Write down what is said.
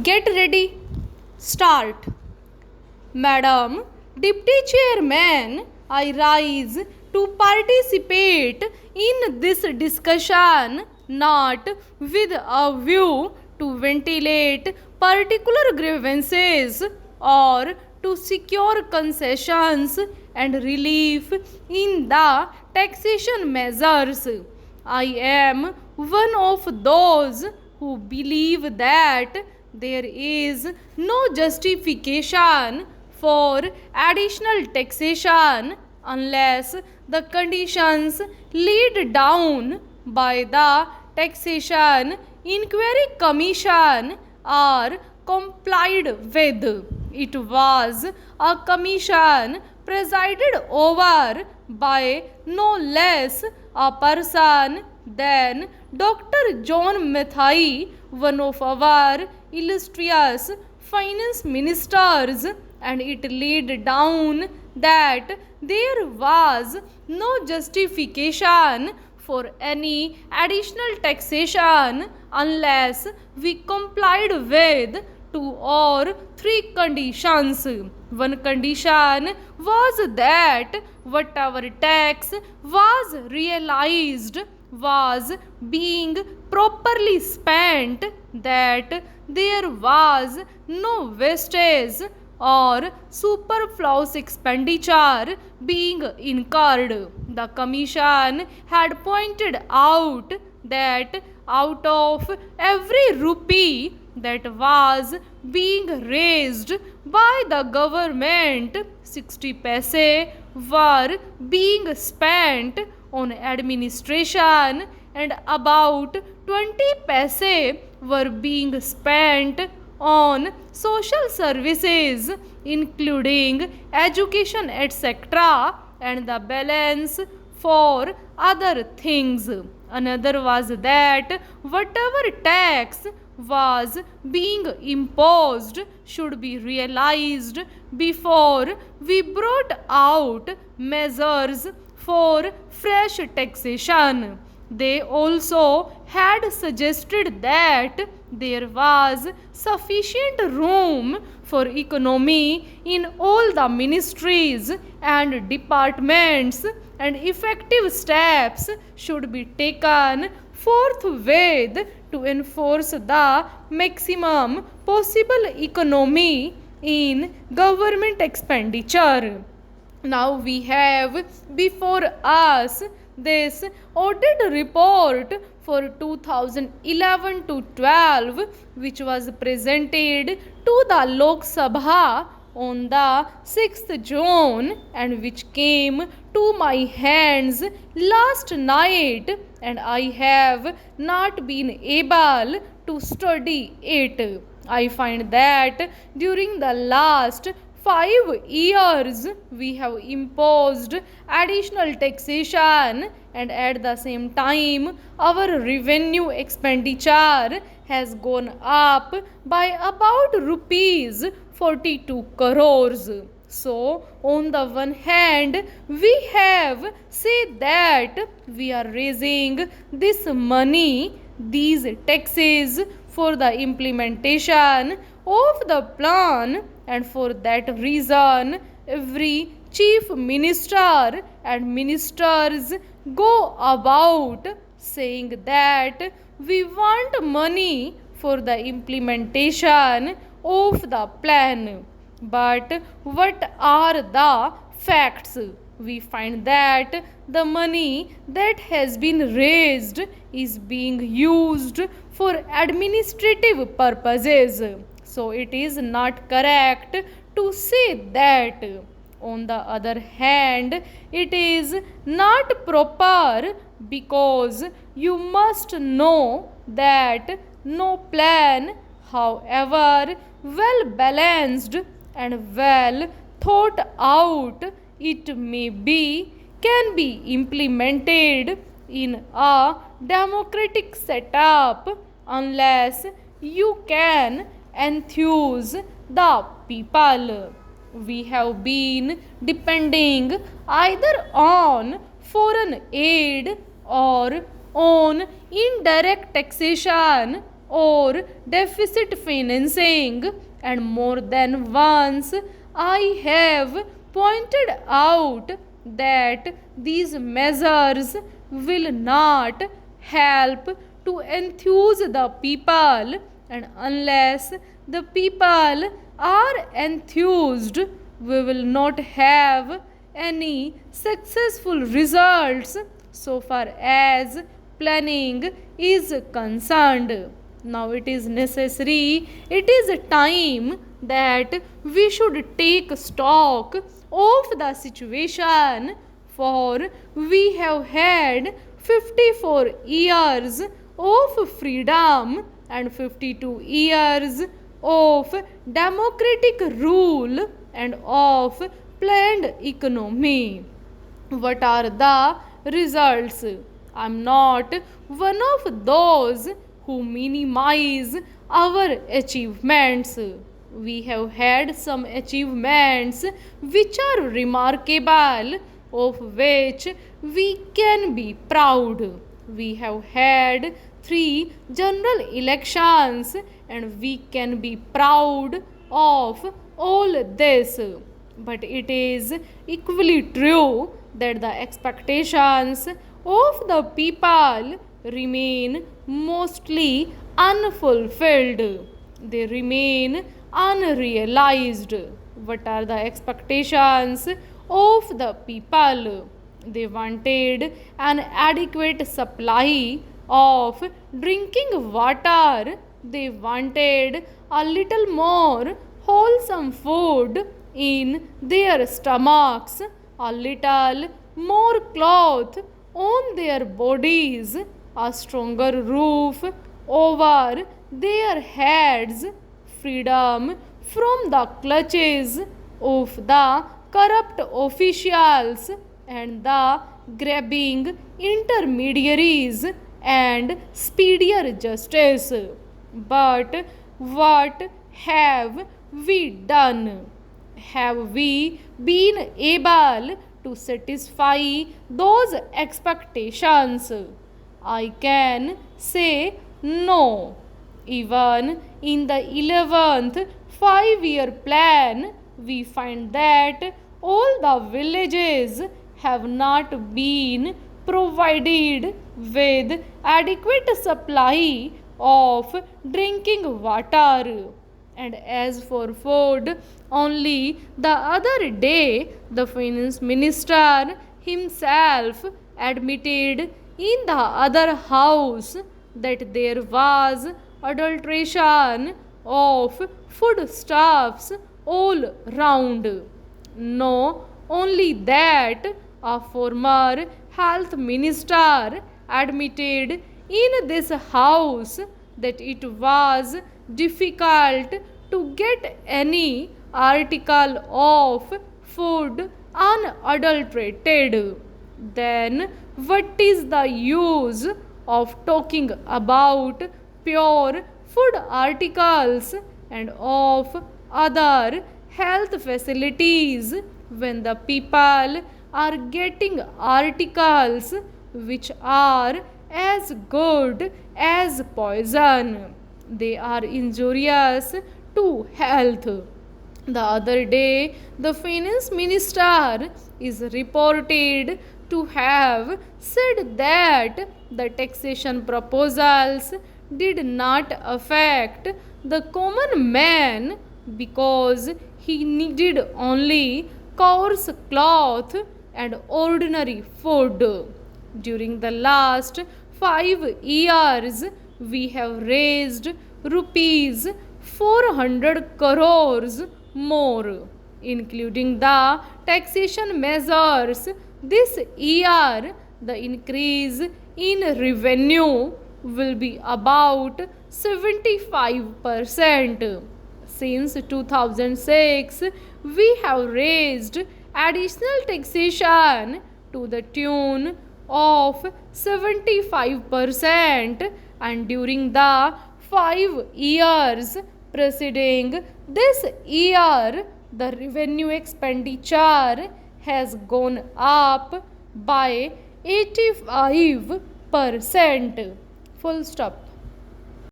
Get ready. Start. Madam, Deputy Chairman, I rise to participate in this discussion not with a view to ventilate particular grievances or to secure concessions and relief in the taxation measures. I am one of those who believe that there is no justification for additional taxation unless the conditions laid down by the Taxation Inquiry Commission are complied with. It was a commission presided over by no less a person than Dr. John Mathai, one of our illustrious finance ministers, and it laid down that there was no justification for any additional taxation unless we complied with two or three conditions. One condition was that whatever tax was realized was being properly spent, that there was no wastage or superfluous expenditure being incurred. The Commission had pointed out that out of every rupee that was being raised by the government, 60 paise were being spent on administration and about 20 paise were being spent on social services including education etc., and the balance for other things. Another was that whatever tax was being imposed should be realized before we brought out measures for fresh taxation. They also had suggested that there was sufficient room for economy in all the ministries and departments, and effective steps should be taken forthwith to enforce the maximum possible economy in government expenditure. Now we have before us this audit report for 2011 to 12, which was presented to the Lok Sabha on the 6th June and which came to my hands last night, and I have not been able to study it. I find that during the last 5 years we have imposed additional taxation, and at the same time our revenue expenditure has gone up by about rupees 42 crores. So on the one hand we have said that we are raising this money, these taxes, for the implementation of the plan, and for that reason every chief minister and ministers go about saying that we want money for the implementation of the plan. But what are the facts? We find that the money that has been raised is being used for administrative purposes. So it is not correct to say that. On the other hand, it is not proper because you must know that no plan, however well balanced and well thought out it may be, can be implemented in a democratic setup unless you can enthuse the people. We have been depending either on foreign aid or on indirect taxation or deficit financing, and more than once I have pointed out that these measures will not help to enthuse the people, and unless the people are enthused, we will not have any successful results so far as planning is concerned. Now it is necessary, it is time that we should take stock of the situation, for we have had 54 years of freedom and 52 years of democratic rule and of planned economy. What are the results? I am not one of those who minimize our achievements. We have had some achievements which are remarkable, of which we can be proud. We have had 3 general elections and we can be proud of all this. But it is equally true that the expectations of the people remain mostly unfulfilled. They remain unrealized. What are the expectations of the people? They wanted an adequate supply of drinking water. They wanted a little more wholesome food in their stomachs, a little more cloth on their bodies, a stronger roof over their heads, freedom from the clutches of the corrupt officials and the grabbing intermediaries, and speedier justice. But what have we done? Have we been able to satisfy those expectations? I can say no. Even in the 11th 5-year plan, we find that all the villages have not been provided with adequate supply of drinking water. And as for food, only the other day the finance minister himself admitted in the other house that there was adulteration of foodstuffs all round. No, only that a former health minister admitted in this house that it was difficult to get any article of food unadulterated. Then what is the use of talking about pure food articles and of other health facilities when the people are getting articles which are as good as poison? They are injurious to health. The other day, the finance minister is reported to have said that the taxation proposals did not affect the common man because he needed only coarse cloth and ordinary food. During the last 5 years, we have raised rupees 400 crores more, including the taxation measures. This year, the increase in revenue will be about 75%. Since 2006, we have raised additional taxation to the tune of 75%, and during the 5 years preceding this year, the revenue expenditure has gone up by 85%. Full stop.